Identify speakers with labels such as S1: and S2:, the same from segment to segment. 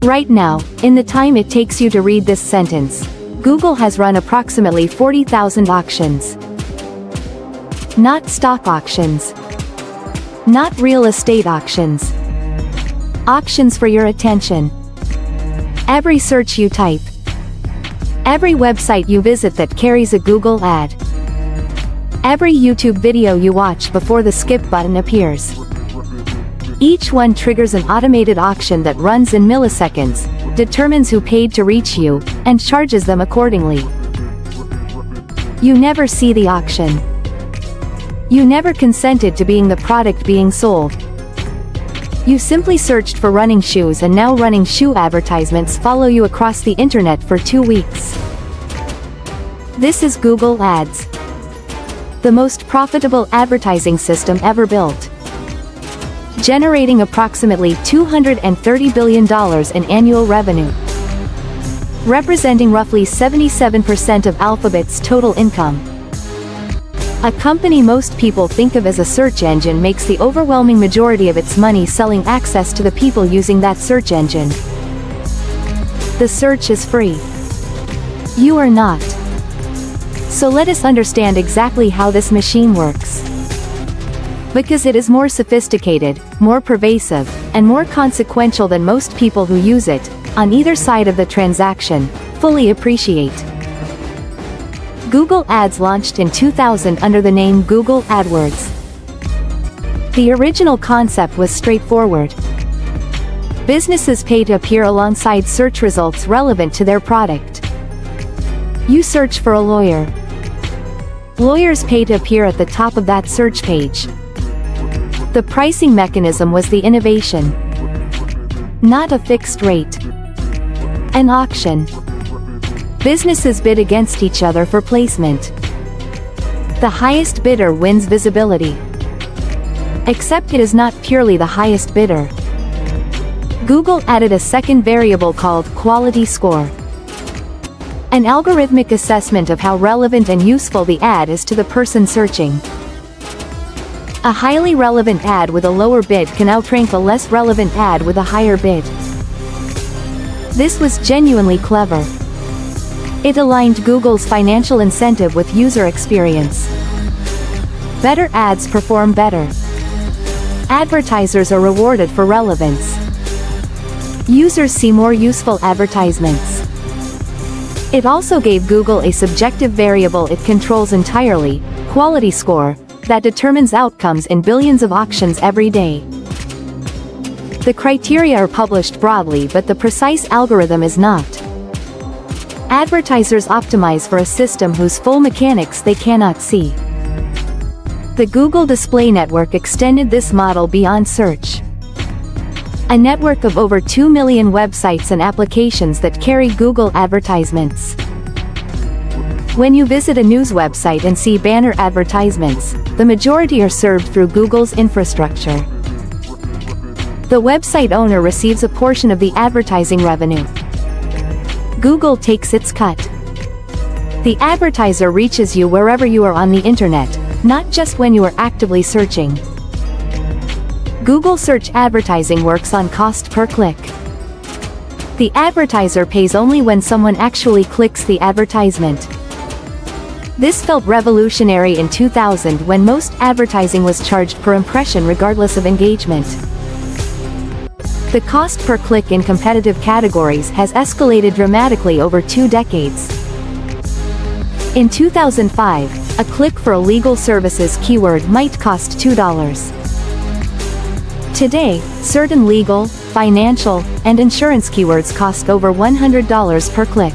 S1: Right now, in the time it takes you to read this sentence, Google has run approximately 40,000 auctions. Not stock auctions. Not real estate auctions. Auctions for your attention. Every search you type. Every website you visit that carries a Google ad. Every YouTube video you watch before the skip button appears. Each one triggers an automated auction that runs in milliseconds, determines who paid to reach you, and charges them accordingly. You never see the auction. You never consented to being the product being sold. You simply searched for running shoes, and now running shoe advertisements follow you across the internet for 2 weeks. This is Google Ads, the most profitable advertising system ever built, generating approximately $230 billion in annual revenue, representing roughly 77% of Alphabet's total income. A company most people think of as a search engine makes the overwhelming majority of its money selling access to the people using that search engine. The search is free. You are not. So let us understand exactly how this machine works. Because it is more sophisticated, more pervasive, and more consequential than most people who use it, on either side of the transaction, fully appreciate. Google Ads launched in 2000 under the name Google AdWords. The original concept was straightforward. Businesses pay to appear alongside search results relevant to their product. You search for a lawyer. Lawyers pay to appear at the top of that search page. The pricing mechanism was the innovation. Not a fixed rate. An auction. Businesses bid against each other for placement. The highest bidder wins visibility. Except it is not purely the highest bidder. Google added a second variable called quality score. An algorithmic assessment of how relevant and useful the ad is to the person searching. A highly relevant ad with a lower bid can outrank a less relevant ad with a higher bid. This was genuinely clever. It aligned Google's financial incentive with user experience. Better ads perform better. Advertisers are rewarded for relevance. Users see more useful advertisements. It also gave Google a subjective variable it controls entirely, quality score, that determines outcomes in billions of auctions every day. The criteria are published broadly, but the precise algorithm is not. Advertisers optimize for a system whose full mechanics they cannot see. The Google Display Network extended this model beyond search. A network of over 2 million websites and applications that carry Google advertisements. When you visit a news website and see banner advertisements, the majority are served through Google's infrastructure. The website owner receives a portion of the advertising revenue. Google takes its cut. The advertiser reaches you wherever you are on the internet, not just when you are actively searching. Google search advertising works on cost per click. The advertiser pays only when someone actually clicks the advertisement. This felt revolutionary in 2000 when most advertising was charged per impression regardless of engagement. The cost per click in competitive categories has escalated dramatically over 2 decades. In 2005, a click for a legal services keyword might cost $2. Today, certain legal, financial, and insurance keywords cost over $100 per click.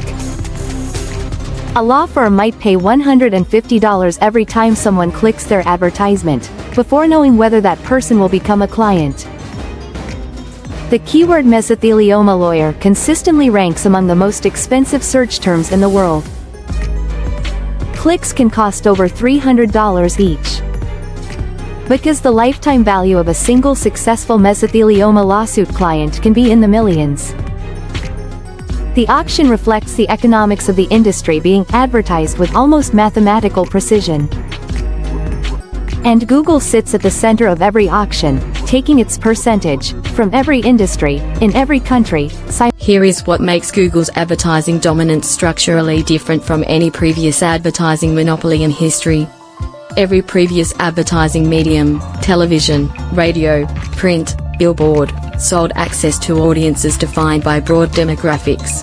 S1: A law firm might pay $150 every time someone clicks their advertisement, before knowing whether that person will become a client. The keyword mesothelioma lawyer consistently ranks among the most expensive search terms in the world. Clicks can cost over $300 each. Because the lifetime value of a single successful mesothelioma lawsuit client can be in the millions. The auction reflects the economics of the industry being advertised with almost mathematical precision. And Google sits at the center of every auction, taking its percentage, from every industry, in every country,
S2: Here is what makes Google's advertising dominance structurally different from any previous advertising monopoly in history. Every previous advertising medium, television, radio, print, billboard, sold access to audiences defined by broad demographics: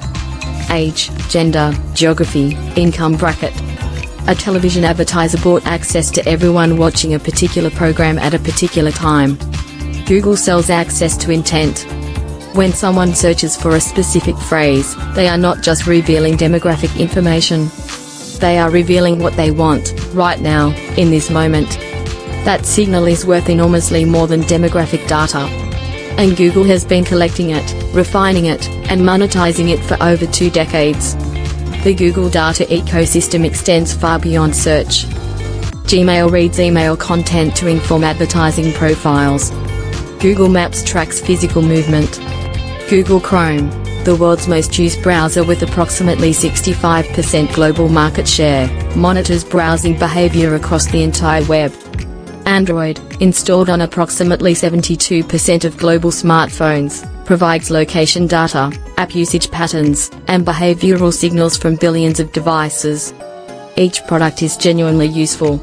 S2: age, gender, geography, income bracket. A television advertiser bought access to everyone watching a particular program at a particular time. Google sells access to intent. When someone searches for a specific phrase, they are not just revealing demographic information. They are revealing what they want, right now, in this moment. That signal is worth enormously more than demographic data. And Google has been collecting it, refining it, and monetizing it for over 2 decades. The Google data ecosystem extends far beyond search. Gmail reads email content to inform advertising profiles. Google Maps tracks physical movement. Google Chrome, the world's most used browser with approximately 65% global market share, monitors browsing behavior across the entire web. Android, installed on approximately 72% of global smartphones, provides location data, app usage patterns, and behavioral signals from billions of devices. Each product is genuinely useful.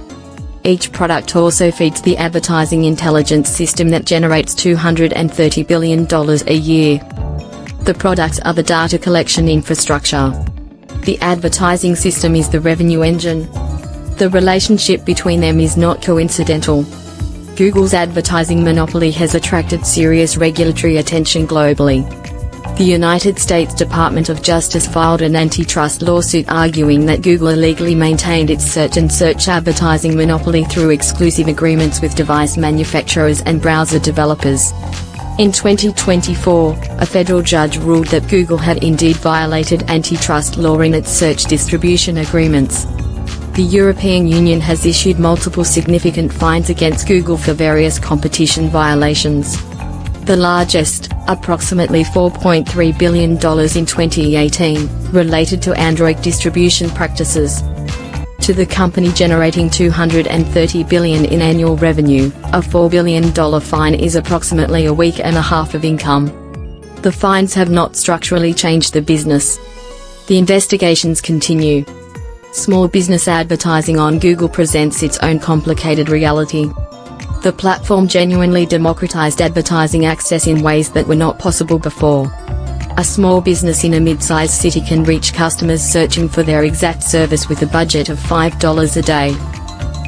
S2: Each product also feeds the advertising intelligence system that generates $230 billion a year. The products are the data collection infrastructure. The advertising system is the revenue engine. The relationship between them is not coincidental. Google's advertising monopoly has attracted serious regulatory attention globally. The United States Department of Justice filed an antitrust lawsuit arguing that Google illegally maintained its search and search advertising monopoly through exclusive agreements with device manufacturers and browser developers. In 2024, a federal judge ruled that Google had indeed violated antitrust law in its search distribution agreements. The European Union has issued multiple significant fines against Google for various competition violations. The largest, approximately $4.3 billion in 2018, related to Android distribution practices. To the company generating $230 billion in annual revenue, a $4 billion fine is approximately a week and a half of income. The fines have not structurally changed the business. The investigations continue. Small business advertising on Google presents its own complicated reality. The platform genuinely democratized advertising access in ways that were not possible before. A small business in a mid-sized city can reach customers searching for their exact service with a budget of $5 a day.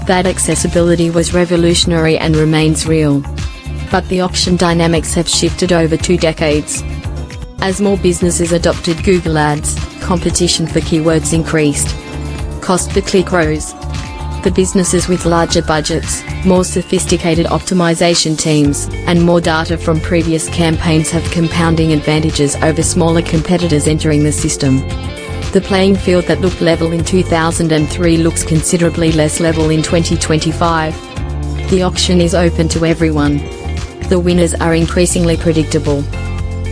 S2: That accessibility was revolutionary and remains real. But the auction dynamics have shifted over 2 decades. As more businesses adopted Google Ads, competition for keywords increased. Cost per click rose. The businesses with larger budgets, more sophisticated optimization teams, and more data from previous campaigns have compounding advantages over smaller competitors entering the system. The playing field that looked level in 2003 looks considerably less level in 2025. The auction is open to everyone. The winners are increasingly predictable.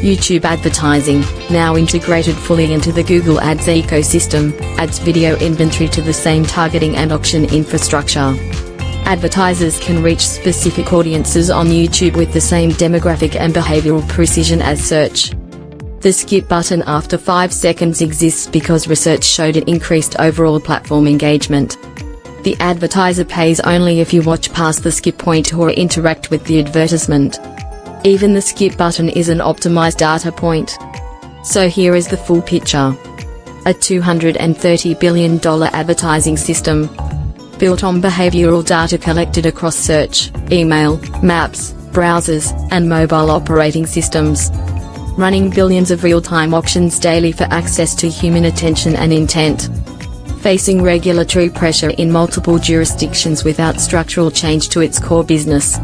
S2: YouTube advertising, now integrated fully into the Google Ads ecosystem, adds video inventory to the same targeting and auction infrastructure. Advertisers can reach specific audiences on YouTube with the same demographic and behavioral precision as search. The skip button after 5 seconds exists because research showed it increased overall platform engagement. The advertiser pays only if you watch past the skip point or interact with the advertisement. Even the skip button is an optimized data point. So here is the full picture. A $230 billion advertising system, built on behavioral data collected across search, email, maps, browsers, and mobile operating systems. Running billions of real-time auctions daily for access to human attention and intent. Facing regulatory pressure in multiple jurisdictions without structural change to its core business.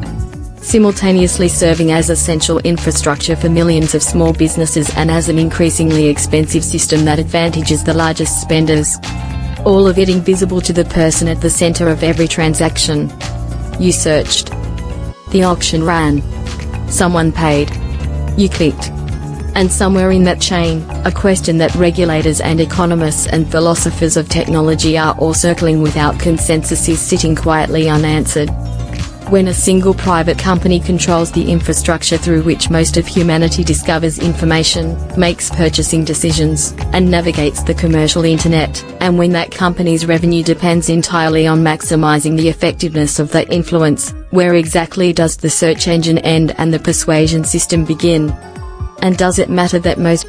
S2: Simultaneously serving as essential infrastructure for millions of small businesses and as an increasingly expensive system that advantages the largest spenders. All of it invisible to the person at the center of every transaction. You searched. The auction ran. Someone paid. You clicked. And somewhere in that chain, a question that regulators and economists and philosophers of technology are all circling without consensus is sitting quietly unanswered. When a single private company controls the infrastructure through which most of humanity discovers information, makes purchasing decisions, and navigates the commercial internet, and when that company's revenue depends entirely on maximizing the effectiveness of that influence, where exactly does the search engine end and the persuasion system begin? And does it matter that most